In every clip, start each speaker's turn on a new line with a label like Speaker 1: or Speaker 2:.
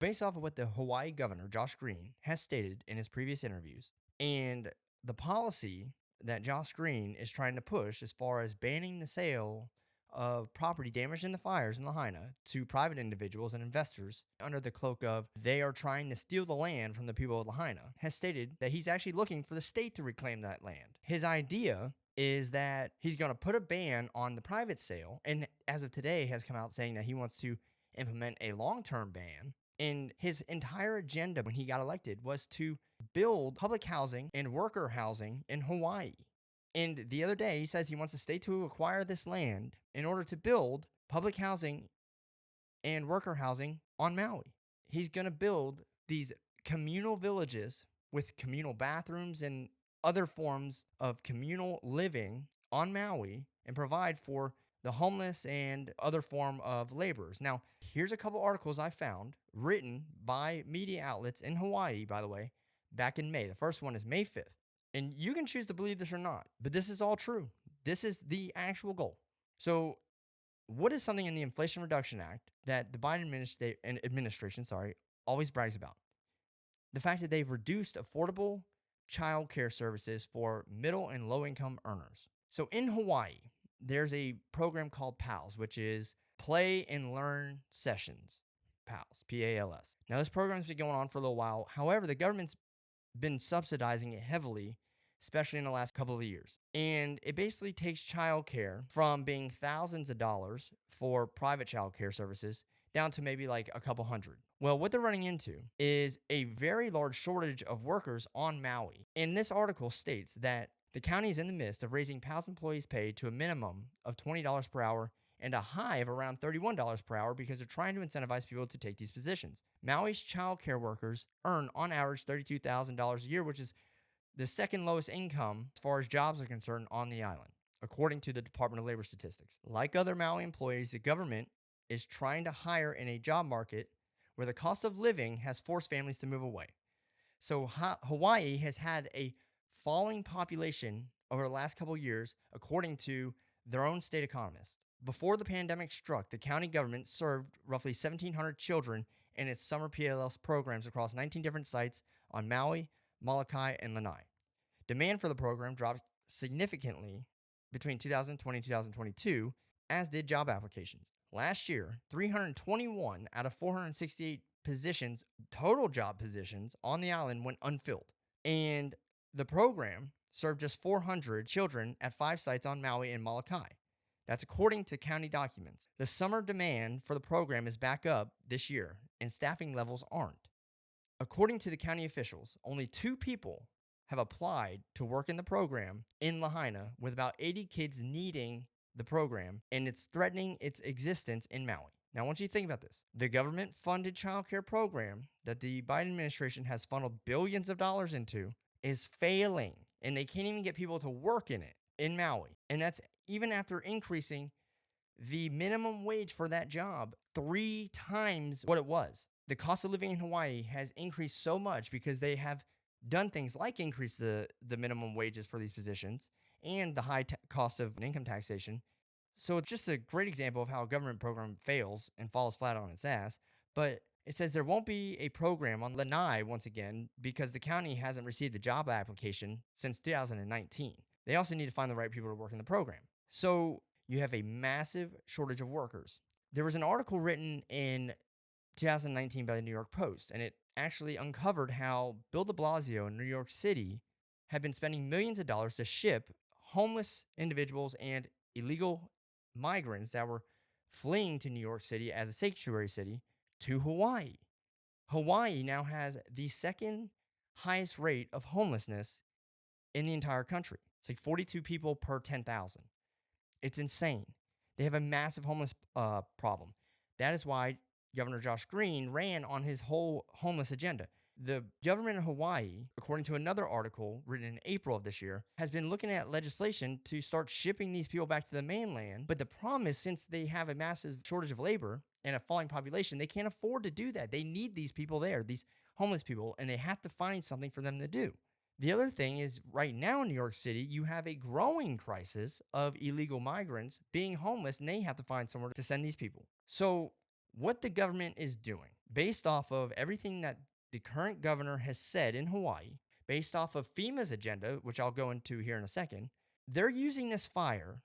Speaker 1: based off of what the Hawaii governor, Josh Green, has stated in his previous interviews, and the policy that Josh Green is trying to push as far as banning the sale of property damaged in the fires in Lahaina to private individuals and investors under the cloak of they are trying to steal the land from the people of Lahaina, has stated that he's actually looking for the state to reclaim that land. His idea is that he's going to put a ban on the private sale, and as of today has come out saying that he wants to implement a long-term ban. And his entire agenda when he got elected was to build public housing and worker housing in Hawaii. And the other day, he says he wants the state to acquire this land in order to build public housing and worker housing on Maui. He's going to build these communal villages with communal bathrooms and other forms of communal living on Maui and provide for the homeless and other form of laborers. Now, here's a couple articles I found written by media outlets in Hawaii, by the way, back in May. The first one is May 5th. And you can choose to believe this or not, but this is all true. This is the actual goal. So, what is something in the Inflation Reduction Act that the Biden administration always brags about? The fact that they've reduced affordable child care services for middle and low income earners. So in Hawaii, there's a program called PALS, which is Play and Learn Sessions. PALS, P-A-L-S. Now, this program's been going on for a little while. However, the government's been subsidizing it heavily, especially in the last couple of years. And it basically takes childcare from being thousands of dollars for private childcare services down to maybe like a couple hundred. Well, what they're running into is a very large shortage of workers on Maui. And this article states that the county is in the midst of raising PALS employees' pay to a minimum of $20 per hour and a high of around $31 per hour because they're trying to incentivize people to take these positions. Maui's child care workers earn on average $32,000 a year, which is the second lowest income as far as jobs are concerned on the island, according to the Department of Labor Statistics. Like other Maui employees, the government is trying to hire in a job market where the cost of living has forced families to move away. So Hawaii has had a falling population over the last couple of years, according to their own state economist. Before the pandemic struck, the county government served roughly 1,700 children in its summer PLS programs across 19 different sites on Maui, Molokai, and Lanai. Demand for the program dropped significantly between 2020 and 2022, as did job applications. Last year, 321 out of 468 positions, total job positions on the island, went unfilled. And the program served just 400 children at 5 sites on Maui and Molokai. That's according to county documents. The summer demand for the program is back up this year, and staffing levels aren't. According to the county officials, only 2 people have applied to work in the program in Lahaina, with about 80 kids needing the program, and it's threatening its existence in Maui. Now, I want you to think about this. The government-funded childcare program that the Biden administration has funneled billions of dollars into is failing, and they can't even get people to work in it in Maui. And that's even after increasing the minimum wage for that job 3 times what it was. The cost of living in Hawaii has increased so much because they have done things like increase the minimum wages for these positions and the high cost of income taxation. So it's just a great example of how a government program fails and falls flat on its ass. But it says there won't be a program on Lanai once again because the county hasn't received the job application since 2019. They also need to find the right people to work in the program. So you have a massive shortage of workers. There was an article written in 2019 by the New York Post, and it actually uncovered how Bill de Blasio in New York City had been spending millions of dollars to ship homeless individuals and illegal migrants that were fleeing to New York City as a sanctuary city to Hawaii. Hawaii now has the second highest rate of homelessness in the entire country. It's like 42 people per 10,000. It's insane. They have a massive homeless problem. That is why Governor Josh Green ran on his whole homeless agenda. The government of Hawaii, according to another article written in April of this year, has been looking at legislation to start shipping these people back to the mainland. But the problem is, since they have a massive shortage of labor and a falling population, they can't afford to do that. They need these people there, these homeless people, and they have to find something for them to do. The other thing is, right now in New York City, you have a growing crisis of illegal migrants being homeless, and they have to find somewhere to send these people. So what the government is doing based off of everything that the current governor has said in Hawaii, based off of FEMA's agenda, which I'll go into here in a second. They're using this fire,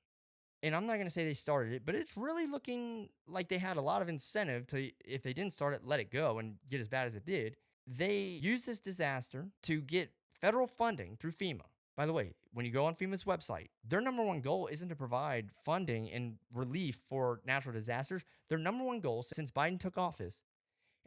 Speaker 1: and I'm not going to say they started it, but it's really looking like they had a lot of incentive to, if they didn't start it, let it go and get as bad as it did. They used this disaster to get federal funding through FEMA. By the way, when you go on FEMA's website, their number one goal isn't to provide funding and relief for natural disasters. Their number one goal since Biden took office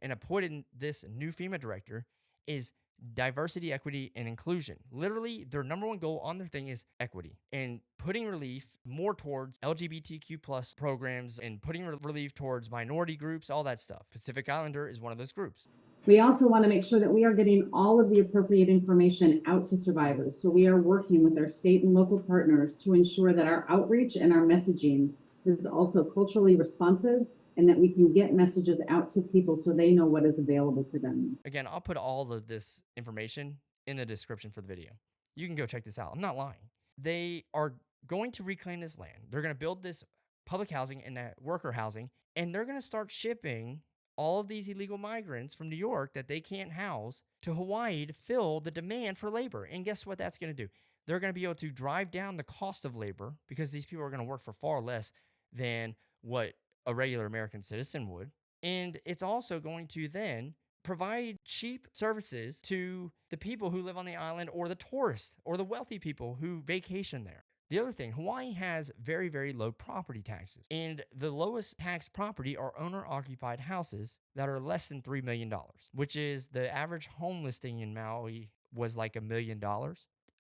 Speaker 1: and appointed this new FEMA director is diversity, equity, and inclusion. Literally, their number one goal on their thing is equity and putting relief more towards LGBTQ plus programs and putting relief towards minority groups, all that stuff. Pacific Islander is one of those groups.
Speaker 2: We also want to make sure that we are getting all of the appropriate information out to survivors. So we are working with our state and local partners to ensure that our outreach and our messaging is also culturally responsive and that we can get messages out to people so they know what is available for them.
Speaker 1: Again, I'll put all of this information in the description for the video. You can go check this out. I'm not lying. They are going to reclaim this land. They're going to build this public housing and that worker housing, and they're going to start shipping all of these illegal migrants from New York that they can't house to Hawaii to fill the demand for labor. And guess what that's going to do? They're going to be able to drive down the cost of labor because these people are going to work for far less than what a regular American citizen would. And it's also going to then provide cheap services to the people who live on the island or the tourists or the wealthy people who vacation there. The other thing, Hawaii has very, very low property taxes, and the lowest tax property are owner-occupied houses that are less than $3 million, which is the average home listing in Maui was like $1 million.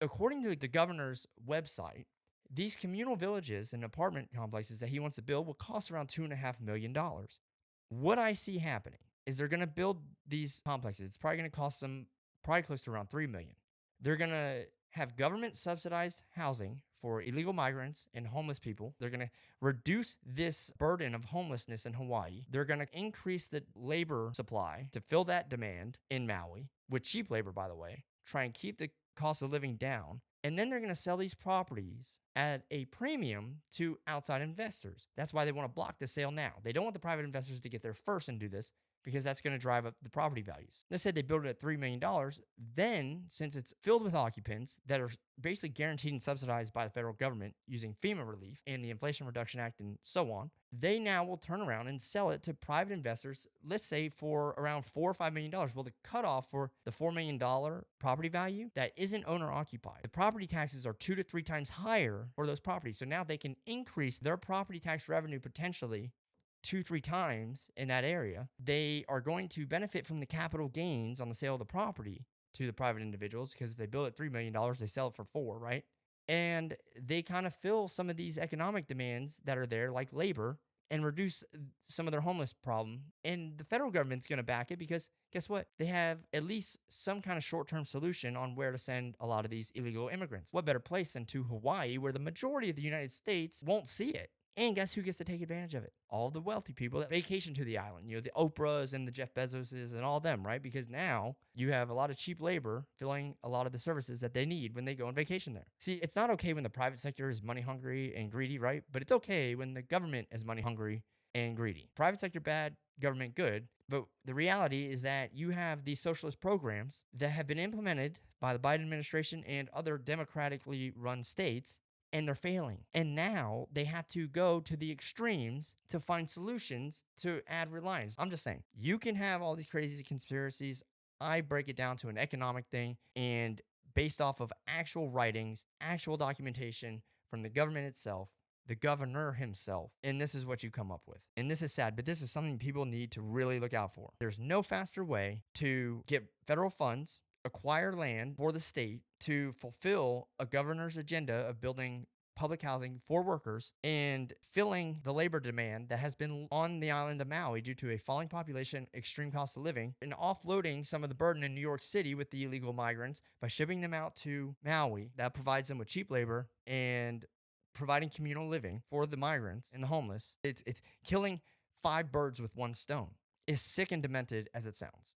Speaker 1: According to the governor's website, these communal villages and apartment complexes that he wants to build will cost around $2.5 million. What I see happening is they're going to build these complexes. It's probably going to cost them probably close to around $3 million. They're going to have government subsidized housing for illegal migrants and homeless people. They're going to reduce this burden of homelessness in Hawaii. They're going to increase the labor supply to fill that demand in Maui with cheap labor, by the way, try and keep the cost of living down. And then they're going to sell these properties at a premium to outside investors. That's why they want to block the sale now. They don't want the private investors to get there first and do this because that's going to drive up the property values. Let's say they build it at $3 million. Then, since it's filled with occupants that are basically guaranteed and subsidized by the federal government using FEMA relief and the Inflation Reduction Act and so on, they now will turn around and sell it to private investors, let's say for around $4 or $5 million. Well, the cutoff for the $4 million property value that isn't owner occupied, the property taxes are 2 to 3 times higher for those properties. So now they can increase their property tax revenue potentially 2-3 times in that area. They are going to benefit from the capital gains on the sale of the property to the private individuals because if they build it $3 million, they sell it for $4, right? And they kind of fill some of these economic demands that are there, like labor, and reduce some of their homeless problem. And the federal government's going to back it because guess what? They have at least some kind of short-term solution on where to send a lot of these illegal immigrants. What better place than to Hawaii, where the majority of the United States won't see it? And guess who gets to take advantage of it? All the wealthy people that vacation to the island, the Oprahs and the Jeff Bezoses and all them, right? Because now you have a lot of cheap labor filling a lot of the services that they need when they go on vacation there. See, it's not okay when the private sector is money hungry and greedy, right? But it's okay when the government is money hungry and greedy. Private sector bad, government good. But the reality is that you have these socialist programs that have been implemented by the Biden administration and other democratically run states, and they're failing. And now they have to go to the extremes to find solutions to add reliance. I'm just saying, you can have all these crazy conspiracies. I break it down to an economic thing and based off of actual writings, actual documentation from the government itself, the governor himself, and this is what you come up with. And this is sad, but this is something people need to really look out for. There's no faster way to get federal funds, acquire land for the state to fulfill a governor's agenda of building public housing for workers and filling the labor demand that has been on the island of Maui due to a falling population, extreme cost of living, and offloading some of the burden in New York City with the illegal migrants by shipping them out to Maui. That provides them with cheap labor and providing communal living for the migrants and the homeless. It's killing 5 birds with 1 stone. As sick and demented as it sounds.